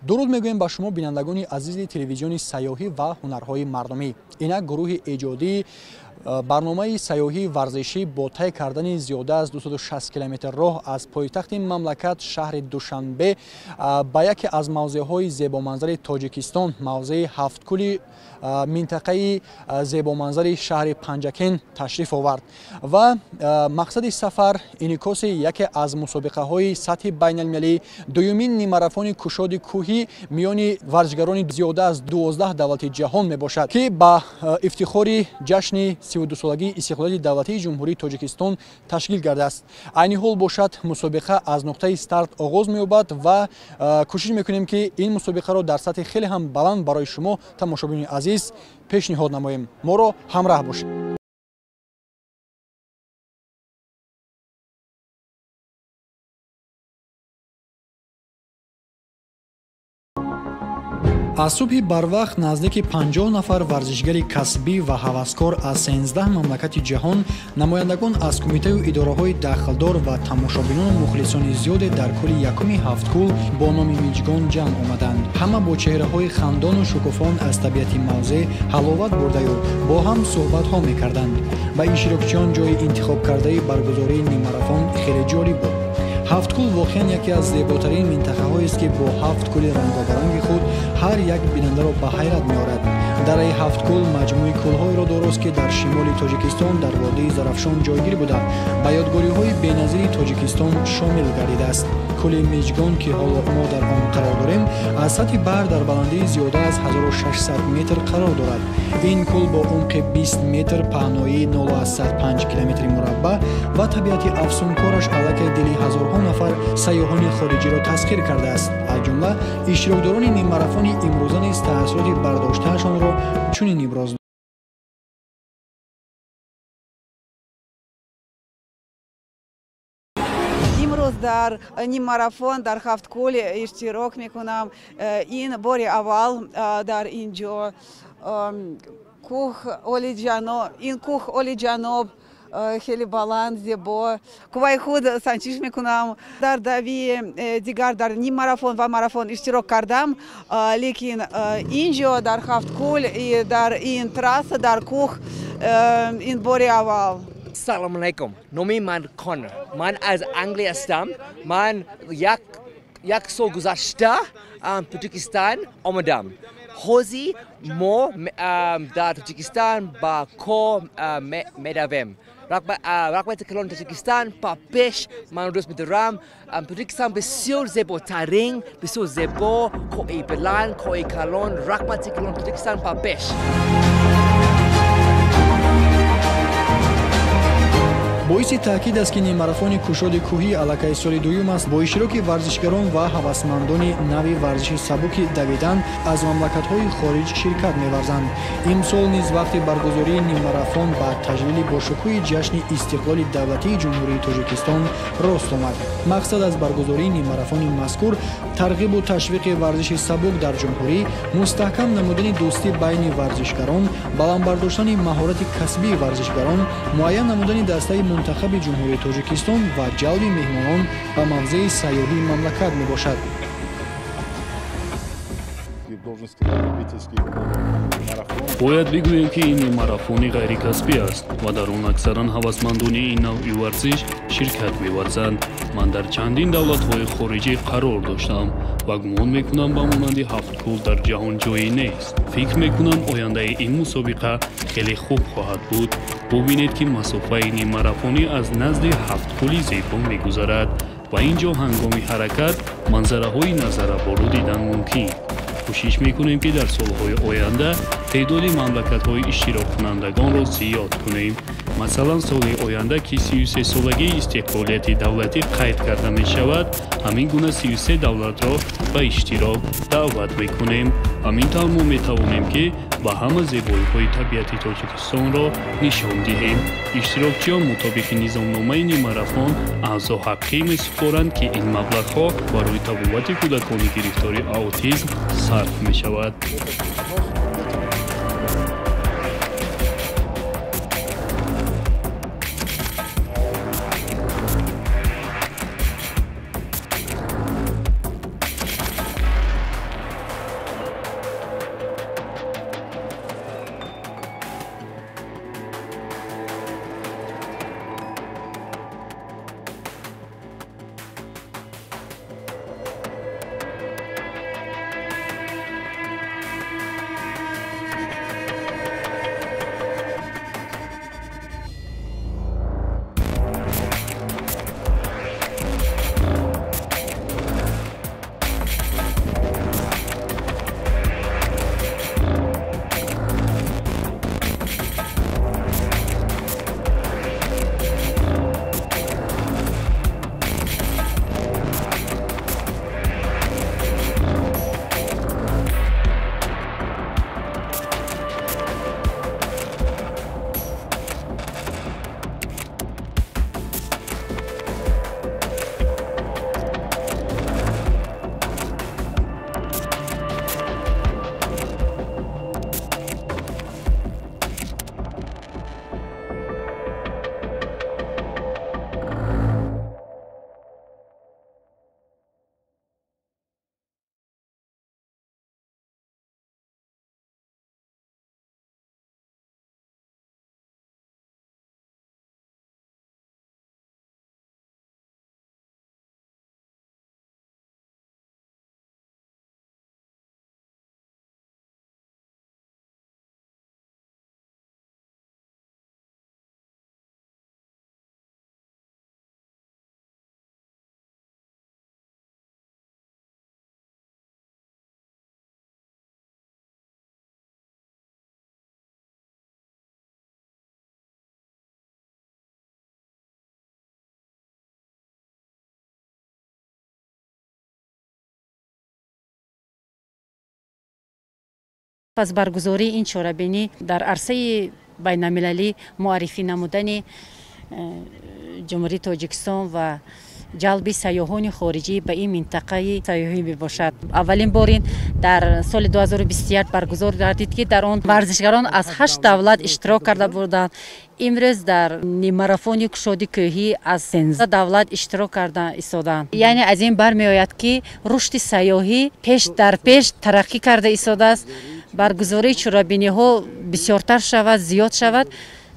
дуруд мегӯем ба шумо бинандагони азизи телевизиони сайёҳӣ ва ҳунарҳои мардумӣ. Инак гурӯҳи эҷодии барномаи сайёҳии варзишӣ бо тай кардани зиёда аз 260 километр роҳ аз пойтахти мамлакат шаҳри Душанбе ба яке аз мавзеъҳои зебоманзари Тоҷикистон, мавзеи ҳафткӯли минтақаи зебоманзари шаҳри Панҷакен ташриф овард ва мақсади сафар инъикоси яке аз мусобиқаҳои сатҳи байналмилалӣ, дуюмин нимарафони кушоди кӯҳӣ миёни варзишгарони зиёда аз 12 давлати ҷаҳон мебошад, ки ба ифтихори ҷашни 32-солагии истиқлолияти давлатии ҷумҳурии Тоҷикистон ташкил гардааст. Айни ҳол бошад, мусобиқа аз нуқтаи старт оғоз меёбад ва кӯшиш мекунем, ки ин мусобиқаро дар сатҳи хеле ҳам баланд барои шумо тамошобинони азиз пешниҳод намоем. Моро ҳамроҳ бошед. аз субҳи барвақт наздики 50 нафар варзишгари касбӣ ва ҳаваскор аз 13 мамлакати ҷаҳон, намояндагон аз кумитаю идораҳои дахлдор ва тамошобинону мухлисони зиёде дар кӯли якуми ҳафткӯл бо номи Миҷгон ҷамъ омаданд. Ҳама бо чеҳраҳои хандону шукуфон аз табиати мавзеъ ҳаловат бурдаю бо ҳам суҳбатҳо мекарданд. Ба иштирокчиён ҷойи интихоб кардаи баргузории нимарафон хеле ҷолиб буд. ҳафткӯл воқеан яке аз зеботарин минтақаҳоест, ки бо 7 кӯли рангобаранги худ ҳар як бинандаро ба ҳайрат меорад. Дараи ҳафткӯл маҷмӯи кӯлҳоеро дорост, ки дар шимоли Тоҷикистон дар водии Зарафшон ҷойгир буда ба ёдгориҳои беназири Тоҷикистон шомил гардидааст. Кӯли Миҷгон, ки ҳоло мо дар он қарор дорем, аз сатҳи баҳр дар баландии зиёда аз 1600 метр қарор дорад. ин кӯл бо умқи 20 метр, паҳноии 0,5 километри мураббаъ ва табиати афсункораш аллакай дили ҳазорҳо нафар сайёҳони хориҷиро тасхир кардааст. аз ҷумла иштирокдорони нимарафони имрӯза низ таъссуроти бардоштаашонро чунин иброз дар нимарафон дар ҳафткӯл иштирок мекунам. Ин бори аввал дар инҷо кӯҳ олиҷаноб хеле баланд, зебо. Кӯҳи худ санҷиш мекунам. Дар дави дигар дар нимарафон ва марафон иштирок кардам, лекин инҷо дар ҳафткӯл дар ин трасса дар кӯҳ ин бори аввал. Assalamu alaikum. Nomi man Connor. Man az Anglия ҳастам. Man як сол гузашта Тоҷикистон омадам. ҳозир мо дар Тоҷикистон ба кор медавем. рағбати калони Тоҷикистон ба пеш ман дӯст медорам. Тоҷикистон бисёр зеботарин, бисёр зебо, кои баланд, кои калон, рағбати калони Тоҷикистон ба пеш. боиси таъкид аст, ки нимарафони кушоди кӯҳӣ аллакай соли дуюм аст бо иштироки варзишгарон ва ҳавасмандони нави варзиши сабуки давидан аз мамлакатҳои хориҷ ширкат меварзанд. Имсол низ вақти баргузории нимарафон ба таҷлили бошукӯҳи ҷашни истиқлоли давлатии ҷумҳурии Тоҷикистон рост омад. Мақсад аз баргузории нимарафони мазкур тарғибу ташвиқи варзиши сабук дар ҷумҳурӣ, мустаҳкам намудани дӯстӣ байни варзишгарон, баландбардоштани маҳорати касбии варзишгарон, муайян намудани дастаи منتخب جمهوری تاجیکستان و جلب مهمانان به موضع سیاحی مملکت میباشد. бояд бигӯем, ки ин марафони ғайрикасбӣ аст ва дар он аксаран ҳавасмандони ин навъи варзиш ширкат меварзанд. ман дар чандин давлатҳои хориҷӣ қарор доштам ва гумон мекунам ба монанди ҳафткӯл дар ҷаҳон ҷое нест. фикр мекунам ояндаи ин мусобиқа хеле хуб хоҳад буд. бубинед, ки масофаи нимарафонӣ аз назди ҳафткӯли зебо мегузарад ва ин ҷо ҳангоми ҳаракат манзараҳои назарабору дидан мумкин. кӯшиш мекунем, ки дар солҳои оянда теъдоди мамлакатҳои иштироккунандагонро зиёд кунем. масалан, соли оянда, ки 33-солагии истиқлолияти давлатӣ қайд карда мешавад, ҳамин гуна 33 давлатро ба иштирок даъват мекунем. ҳамин тавр мо метавонем, ки ба ҳама зебоиҳои табиати Тоҷикистонро нишон диҳем. иштирокчиён мутобиқи низомномаи нимарафон аъзо ҳаққӣ месупоранд, ки ин маблағҳо барои табобати кӯдакони гирифтори аутизм сарф мешавад. پس برگزاری این چهاربینی در عرصه بین المللی معرفی نمودن جمهوری تاجیکستان و جلب سیاحان خارجی به این منطقه سیاحی میباشد. اولین بار در سال 2021 برگزار گردید که در آن ورزشکاران از 8 دولت اشتراک کرده بودند. امروز در نیم ماراتون کشادی کوهی از 13 دولت اشتراک کرده ایستادند. یعنی از این برمی آید که رشد سیاحی پیش در پیش ترقی کرده ایستاده است. برگزاری چهاربینی ها بسیارتر شود، زیاد شود،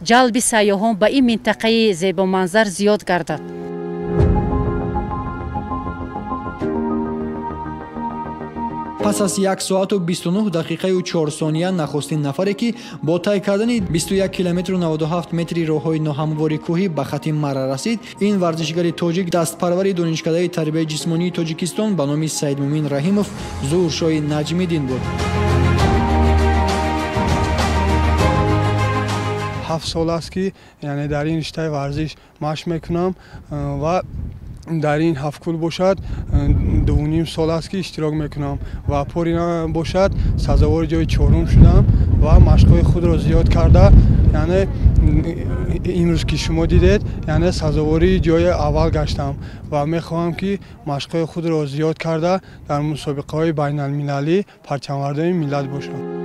جلب سیاحان به این منطقه زیبا منظر زیاد گردد. پس از 1 ساعت و 29 دقیقه و 4 ثانیه نخستین نفری که با طی کردن 21 کیلومتر و 97 متری راههای ناهمواری کوهی به خط مرا رسید. این ورزشگر تاجیک دستپروری دانشکده تربیت جسمانی تاجیکستان به نام سیدمومین رحیمов ظهورشاه نجمیدین بود. 7 سال است که یعنی در این رشته ورزش مشق میکنم و در این 7 کل باشد 2.5 سال است که اشتراک میکنم و پوری باشد سزاوار جای 4م شدم و مشق‌های خود را زیاد کرده. یعنی امروز که شما دیدید یعنی سزاواری جای اول گشتم و میخواهم که مشق‌های خود را زیاد کرده در مسابقه‌های بین المللی پرچم‌وردی ملت باشم.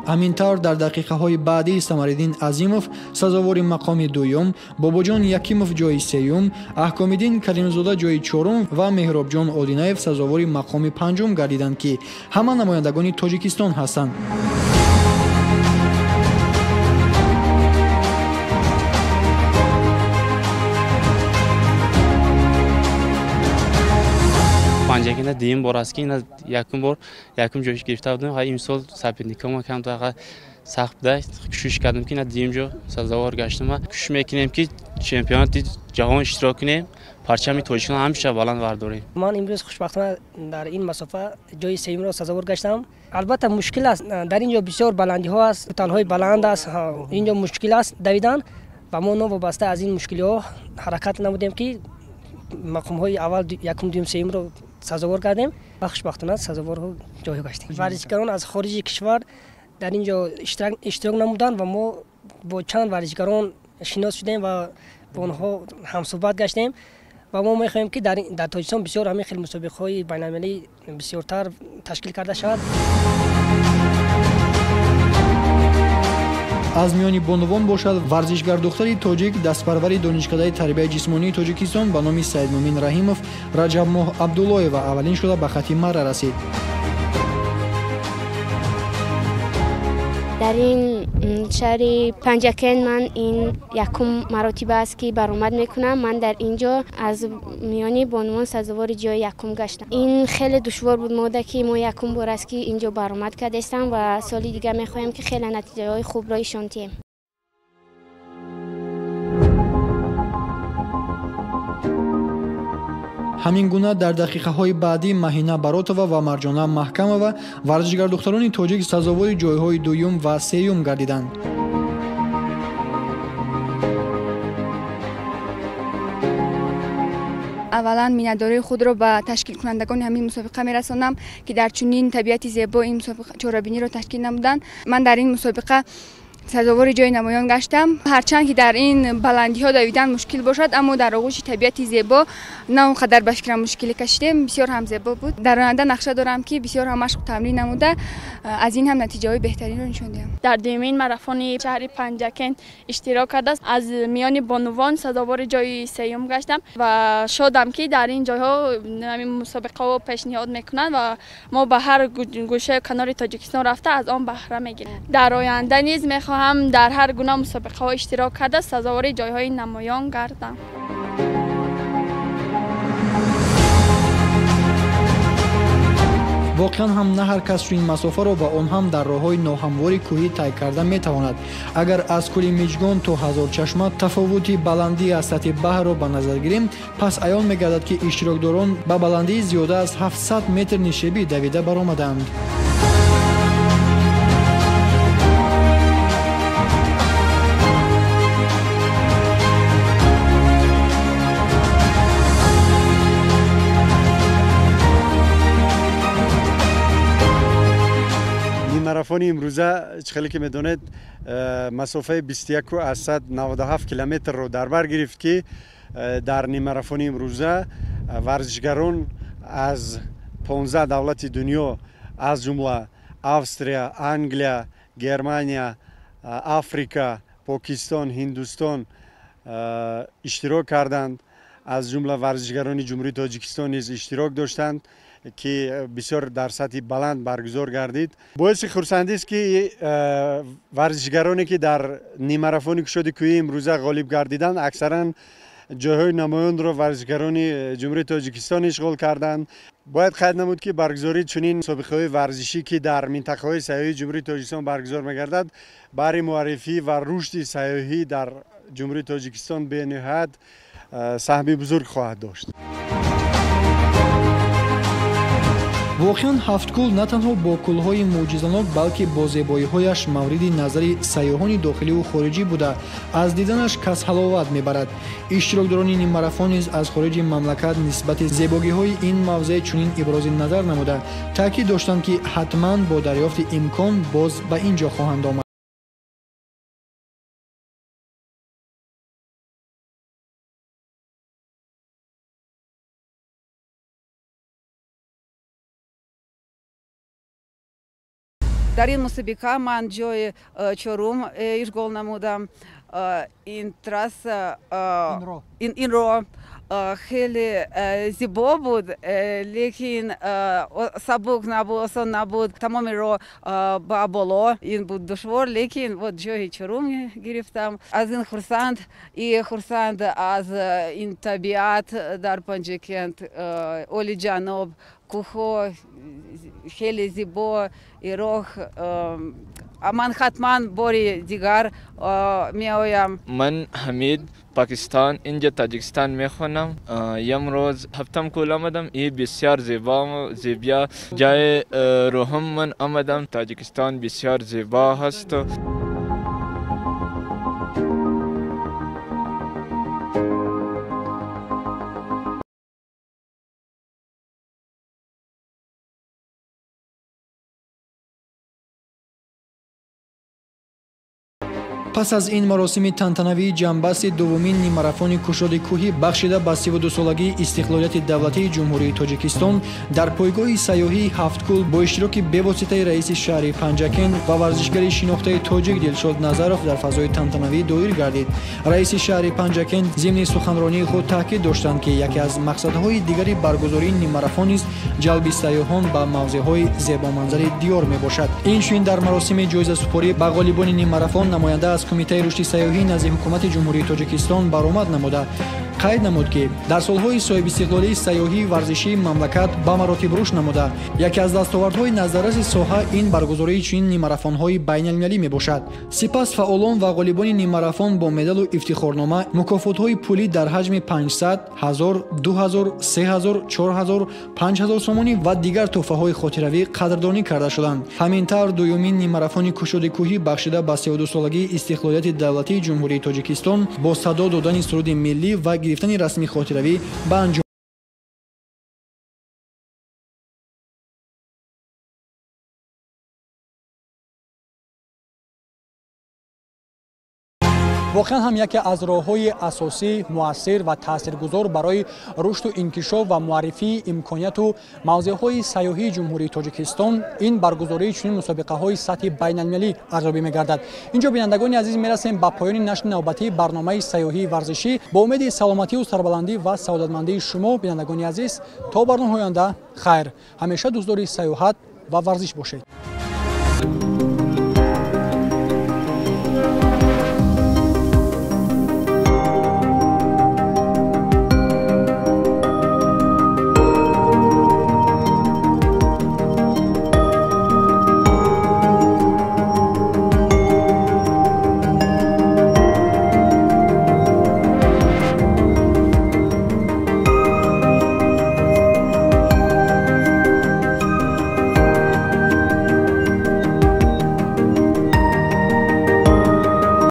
همینطور در دقیقه های بعدی سمرالدین عظیمov سزاوار مقام دوم، باباجان یکیمov جای سیوم، احکام‌الدین کریمزاده جای چهارم و مهرابجان آدینایف سزاوار مقام پنجم گردیدند که همه نمایندگان تاجیکستان هستند. پنجگینه دیم بار است که اینا یکم جایش گرفته بودم. های امسال سپیدنیکام کم تو آقا سخت بوده. کوشش کردم که اینا دیم جو سزاوار گشتم. کوشش میکنیم که چمپیونات جهان اشتراک کنیم. پرچم تاجیکستان همیشه بلند برداریم. من امروز خوشبختانه در این مسافت جای سوم را سزاوار گشتم. البته مشکل است در اینجا بسیار بلندی ها است، تل های بلند است. اینجا مشکل است دویدن و ما وابسته از این مشکلی ها حرکت نمودیم که مقام های اول یکم دوم سوم رو سزاوار کردیم و خوشبختانه سزاوار رو جای گشتیم. ورزشکاران از خارج کشور در اینجا اشتراک نمودند و ما با چند ورزشکاران شناس شدیم و با آنها همصحبت گشتیم و ما می‌خواهیم که در تاجیکستان بسیار همین خیلی مسابقه‌های بین‌المللی بسیارتر تشکیل کرده شود. از میان بانوان باشد ورزشگر دختری تاجیک دستپروری دانشکده تربیت جسمانی تاجیکستان به نام سیدمومین رحیمov رجب ماه عبداللهیو اولین شده به خط مرا رسید. در این شهر پنجکن من این یکم مراتب است که برآمد میکنم. من در اینجا از میانی بانوان سزاوار جای یکم گشتم. این خیلی دشوار بود ماده که ما یکم بار است که اینجا برآمد کردیم و سالی دیگه میخوایم که خیلی نتیجه های خوب را نشان دهیم. همین گونه در دقیقه های بعدی مهینه براتова و مرجانه محکمova ورزشگر دختران تاجیک سزاوار جایهای دوم و سوم گردیدند. اولا مینداری خود را به تشکیل کنندگان همین مسابقه میرسانم که در چنین طبیعت زیبا این مسابقه چهاربینی را تشکیل نمودند. من در این مسابقه سزاوار جای نمایان گشتم. هرچند که در این بلندی ها دویدن مشکل باشد اما در آغوش طبیعت زیبا نه اونقدر بشکره مشکلی کشیدم. بسیار هم زیبا بود. در آینده نقشه دارم که بسیار هم مشق تمرین نموده از این هم نتیجه های بهترین را نشان دهم. در دومین ماراتون شهر پنجکن اشتراک کرده است. از میان بانوان سزاوار جای سوم گشتم و شادم که در این جایها همین مسابقه ها پیشنهاد میکنند و ما به هر گوشه کنار تاجیکستان رفته از آن بهره میگیریم. در آینده نیز هم در هر گونه مسابقه ها اشتراک کرده سزاوار جایهای نمایان گردم. واقعا هم نه هر کس این مسافه را و آن هم در راههای ناهموار کوهی طی کرده میتواند. اگر از کوه میجگان تا هزار چشمه تفاوتی بلندی از سطح بحر را به نظر گیریم پس عیان میگردد که اشتراکداران به بلندی زیاده از 700 متر نشیبی دویده برآمدند. ماراتون امروزه چخلی که میدونید مسافه 21,197 کیلومتر رو در بر گرفت که در نیم ماراتون امروزه ورزشگران از 15 دولت دنیا از جمله استرالیا، انگلیا، گرمانیا، آفریقا، پاکستان، هندوستان اشتراک کردند. از جمله ورزشگران جمهوری تاجیکستان نیز اشتراک داشتند که بسیار در سطح بلند برگزار گردید. باعث خرسندی است که ورزشگرانی که در نیم ماراتون کشاد کوهی امروزه غالب گردیدند اکثرا جاهای نمایان را ورزشگران جمهوری تاجیکستان اشغال کردند. باید قید نمود که برگزاری چنین مسابقه‌های ورزشی که در منطقه‌های سیاحی جمهوری تاجیکستان برگزار می‌گردد برای معرفی و رشد سیاحی در جمهوری تاجیکستان به نهایت سهم بزرگ خواهد داشت. воқеан ҳафткӯл на танҳо бо кӯлҳои мӯъҷизанок балки бо зебоиҳояш мавриди назари сайёҳони дохиливу хориҷӣ буда аз диданаш кас ҳаловат мебарад. иштирокдорони ниммарафон низ аз хориҷи мамлакат нисбати зебогиҳои ин мавзеъ чунин ибрози назар намуда таъкид доштанд ки ҳатман бо дарёфти имкон боз ба ин ҷо хоҳанд омад. در این مسابقه من جای چهارم اشغال نمودم. این تراس این رو خیلی زیبا بود لیکن سبک نبود، آسان نبود. تمام رو با بالا این بود دشوار لیکن جای چهارم گرفتم. از این خرسند از این طبیعت در پنجکند اولی جنوب کوه خیلی زیبا ایران من حتما باری دیگر میایم. من حمید پاکستان اینجا تاجیکستان میخونم. امروز هفتم کول آمدم. این بسیار زیبا جای روحم من آمدم. تاجیکستان بسیار زیبا هست. پس از این مراسم تنتنوی جنبست دومین نیم ماراتون کشاد کوهی بخشیده به 32 سالگی استقلالیت دولتی جمهوری تاجیکستان در پایگاه سیاحی هفتکول با اشتراک بواسطه رئیس شهر پنجکن و ورزشگر شناخته تاجیک دلشاد نظرов در فضای تنتنوی دایر گردید. رئیس شهر پنجکن ضمن سخنرانی خود تاکید داشتند که یکی از مقصدهای دیگری برگزاری نیم ماراتون نیز جلب سیاحان به موضع‌های زیبامنظر دیار میباشد. این شوین در مراسم جایزه سپاری به غالبان نیم ماراتون نماینده از کمیته رشد سیاحی نزد حکومت جمهوری تاجیکستان برآمد نموده قید نمود که در سالهای صاحب استقلالی سیاحی ورزشی مملکت به مراتب رشد نموده. یکی از دستاوردهای نظررس ساحه این برگزاری چنین نیم ماراتون‌های بین‌المللی میباشد. سپس فعالان و غالبان نیم ماراتون با مدال و افتخارنامه مکافات‌های پولی در حجم 500 1000 2000 3000 4000 5000 سومانی و دیگر تحفه‌های خاطروی قدردانی کرده شدند. همینطور دومین نیم ماراتون کشاد کوهی بخشیده به 32 سالگی استقلالیت دولتی جمهوری تاجیکستان با صدا دادن سرود ملی و گرفتن رسمی خاطروی به انجام واقعا هم یکی از راه‌های اساسی مؤثر و تاثیرگذار برای رشد و انکشاف و معرفی امکانات و موضوعهای سیاحی جمهوری تاجیکستان این برگزاری چنین مسابقه‌های سطح بین‌المللی ارزیابی می‌گردد. اینجا بینندگان عزیز می‌رسیم به پایان نشر نوبتی برنامه سیاحی ورزشی با امید سلامتی و سربلندی و سعادتمندی شما بینندگان عزیز تا برنامه آینده خیر. همیشه دوستدار سیاحت و ورزش باشید.